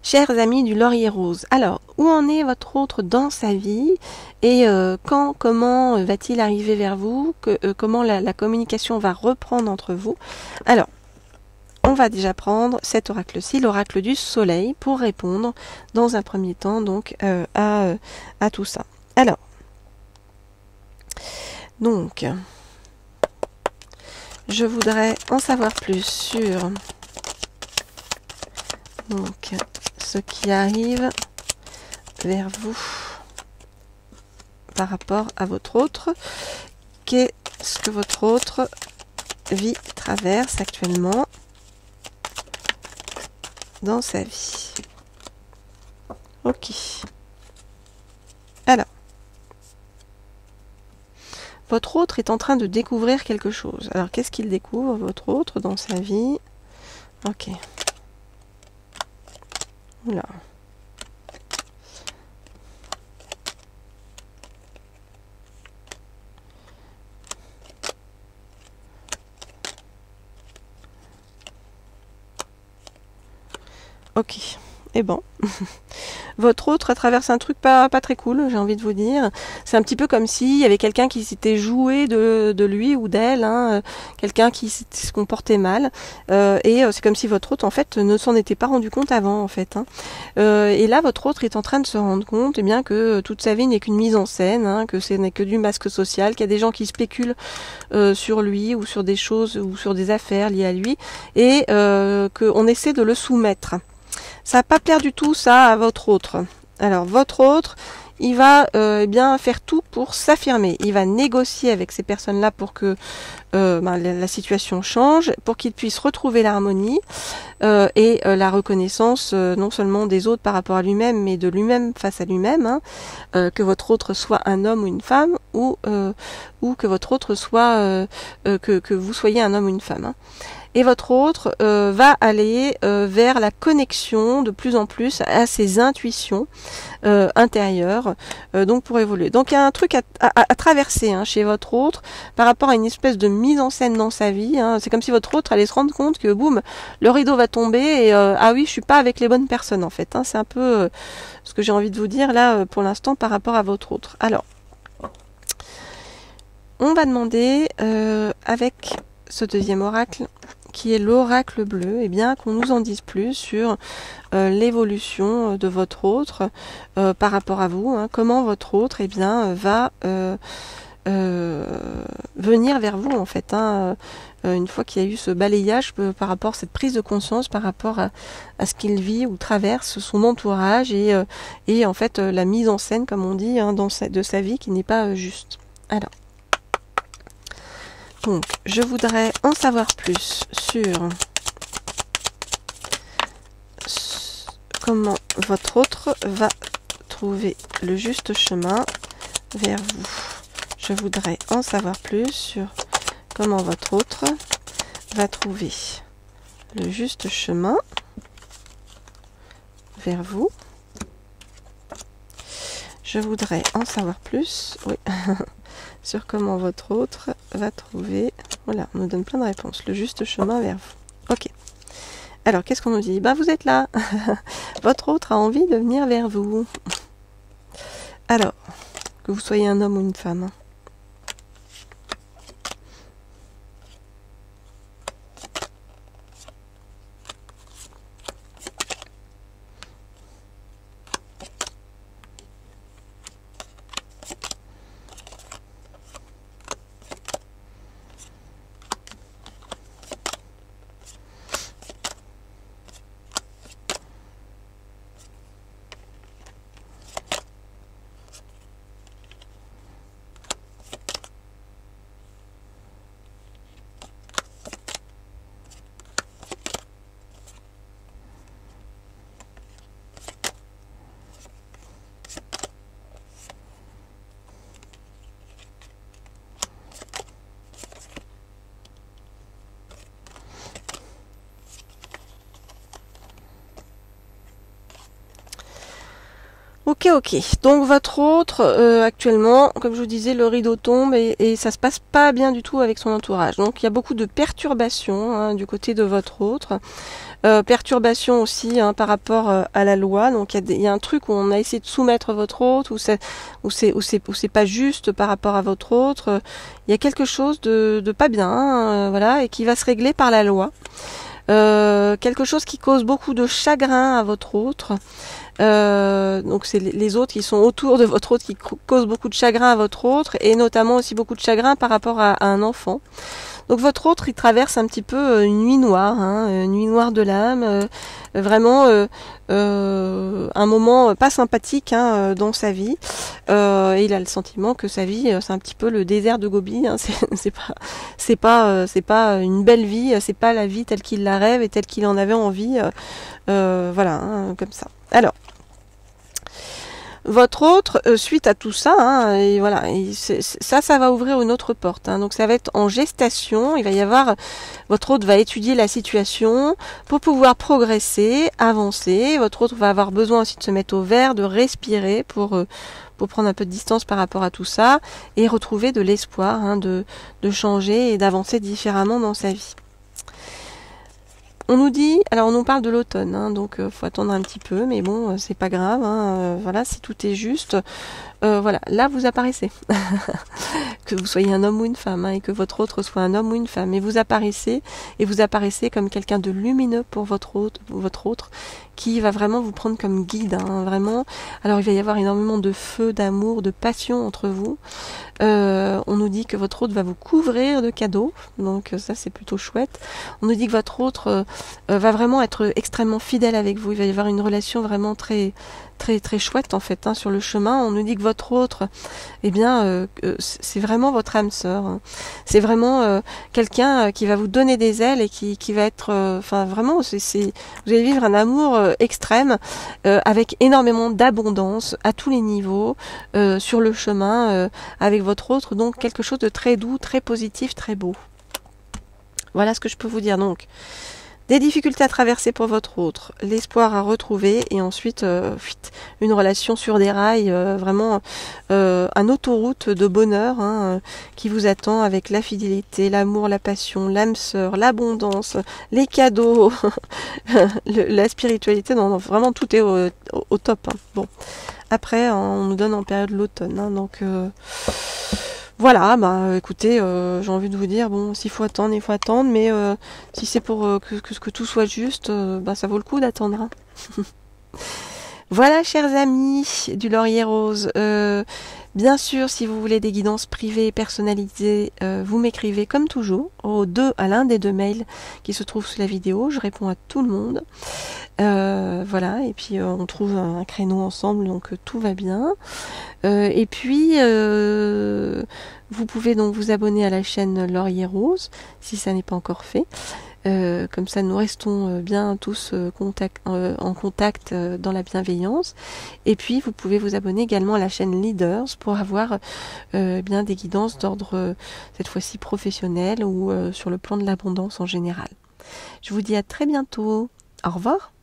Chers amis du Laurier Rose, alors, où en est votre autre dans sa vie et quand, comment va-t-il arriver vers vous, comment la communication va reprendre entre vous? Alors, on va déjà prendre cet oracle-ci, l'oracle du soleil, pour répondre dans un premier temps donc à tout ça. Alors, donc, je voudrais en savoir plus sur donc ce qui arrive vers vous par rapport à votre autre. Qu'est-ce que votre autre vit, traverse actuellement dans sa vie? Ok. Alors, votre autre est en train de découvrir quelque chose. Alors, qu'est-ce qu'il découvre, votre autre, dans sa vie? Ok. Oula. Ok. Et bon. Votre autre traverse un truc pas très cool, j'ai envie de vous dire. C'est un petit peu comme s'il y avait quelqu'un qui s'était joué de lui ou d'elle, hein, quelqu'un qui se comportait mal. Et c'est comme si votre autre, en fait, ne s'en était pas rendu compte avant, en fait. Hein. Et là, votre autre est en train de se rendre compte bien, que toute sa vie n'est qu'une mise en scène, hein, que ce n'est que du masque social, qu'il y a des gens qui spéculent sur lui ou sur des choses ou sur des affaires liées à lui, et qu'on essaie de le soumettre. Ça va pas plaire du tout ça à votre autre. Alors votre autre, il va bien faire tout pour s'affirmer. Il va négocier avec ces personnes-là pour que la situation change, pour qu'il puisse retrouver l'harmonie et la reconnaissance non seulement des autres par rapport à lui-même, mais de lui-même face à lui-même. Hein, que votre autre soit un homme ou une femme, ou que votre autre soit que vous soyez un homme ou une femme. Hein. Et votre autre va aller vers la connexion de plus en plus à ses intuitions intérieures, donc pour évoluer. Donc il y a un truc à traverser hein, chez votre autre par rapport à une espèce de mise en scène dans sa vie. Hein. C'est comme si votre autre allait se rendre compte que boum, le rideau va tomber et ah oui, je suis pas avec les bonnes personnes en fait. Hein. C'est un peu ce que j'ai envie de vous dire là pour l'instant par rapport à votre autre. Alors, on va demander avec ce deuxième oracle, qui est l'oracle bleu, eh bien qu'on nous en dise plus sur l'évolution de votre autre par rapport à vous, hein, comment votre autre eh bien va venir vers vous en fait, hein, une fois qu'il y a eu ce balayage par rapport à cette prise de conscience par rapport à ce qu'il vit ou traverse son entourage et en fait la mise en scène comme on dit hein, de sa vie qui n'est pas juste. Alors. Donc, je voudrais en savoir plus sur comment votre autre va trouver le juste chemin vers vous. Je voudrais en savoir plus sur comment votre autre va trouver le juste chemin vers vous. Je voudrais en savoir plus, oui, sur comment votre autre va trouver, voilà, on nous donne plein de réponses, le juste chemin vers vous. Ok. Alors, qu'est-ce qu'on nous dit? Ben, vous êtes là. Votre autre a envie de venir vers vous. Alors, que vous soyez un homme ou une femme. Ok, ok. Donc votre autre, actuellement, comme je vous disais, le rideau tombe et ça se passe pas bien du tout avec son entourage. Donc il y a beaucoup de perturbations, hein, du côté de votre autre. Perturbations aussi, hein, par rapport à la loi. Donc il y a un truc où on a essayé de soumettre votre autre, où c'est pas juste par rapport à votre autre. Il y a quelque chose de pas bien, hein, voilà, et qui va se régler par la loi. Quelque chose qui cause beaucoup de chagrin à votre autre. Donc c'est les autres qui sont autour de votre autre qui causent beaucoup de chagrin à votre autre, et notamment aussi beaucoup de chagrin par rapport à un enfant. Donc votre autre, il traverse un petit peu une nuit noire, hein, une nuit noire de l'âme, vraiment un moment pas sympathique, hein, dans sa vie. Et il a le sentiment que sa vie, c'est un petit peu le désert de Gobi. Hein, c'est pas une belle vie, c'est pas la vie telle qu'il la rêve et telle qu'il en avait envie. Voilà, hein, comme ça. Alors. Votre autre, suite à tout ça, hein, et voilà, ça va ouvrir une autre porte. Hein, donc ça va être en gestation. Il va y avoir, votre autre va étudier la situation pour pouvoir progresser, avancer. Votre autre va avoir besoin aussi de se mettre au vert, de respirer pour prendre un peu de distance par rapport à tout ça et retrouver de l'espoir, hein, de changer et d'avancer différemment dans sa vie. On nous dit, alors on nous parle de l'automne, hein, donc faut attendre un petit peu, mais bon, c'est pas grave, hein, voilà, si tout est juste, voilà, là vous apparaissez, que vous soyez un homme ou une femme, hein, et que votre autre soit un homme ou une femme, et vous apparaissez comme quelqu'un de lumineux pour votre autre, qui va vraiment vous prendre comme guide, hein, vraiment. Alors il va y avoir énormément de feu, d'amour, de passion entre vous. On nous dit que votre autre va vous couvrir de cadeaux, donc ça c'est plutôt chouette. On nous dit que votre autre va vraiment être extrêmement fidèle avec vous. Il va y avoir une relation vraiment très très très chouette en fait, hein, sur le chemin. On nous dit que votre autre, eh bien, c'est vraiment votre âme sœur. Hein. C'est vraiment quelqu'un qui va vous donner des ailes et qui va être, enfin vraiment, vous allez vivre un amour extrême, avec énormément d'abondance à tous les niveaux, sur le chemin avec votre autre. Donc quelque chose de très doux, très positif, très beau. Voilà ce que je peux vous dire. Donc des difficultés à traverser pour votre autre, l'espoir à retrouver, et ensuite une relation sur des rails, vraiment un autoroute de bonheur, hein, qui vous attend avec la fidélité, l'amour, la passion, l'âme sœur, l'abondance, les cadeaux, la spiritualité. Non, vraiment tout est au top. Hein. Bon, après on nous donne en période l'automne, hein, donc voilà, bah écoutez, j'ai envie de vous dire, bon, s'il faut attendre, il faut attendre, mais si c'est pour que tout soit juste, bah ça vaut le coup d'attendre. Hein. Voilà, chers amis du Laurier Rose. Bien sûr, si vous voulez des guidances privées personnalisées, vous m'écrivez comme toujours à l'un des 2 mails qui se trouvent sous la vidéo. Je réponds à tout le monde. Voilà, et puis on trouve un créneau ensemble, donc tout va bien. Et puis vous pouvez donc vous abonner à la chaîne Laurier Rose si ça n'est pas encore fait. Comme ça nous restons bien tous en contact dans la bienveillance. Et puis vous pouvez vous abonner également à la chaîne Leaders pour avoir bien des guidances d'ordre cette fois-ci professionnel ou sur le plan de l'abondance en général. Je vous dis à très bientôt. Au revoir.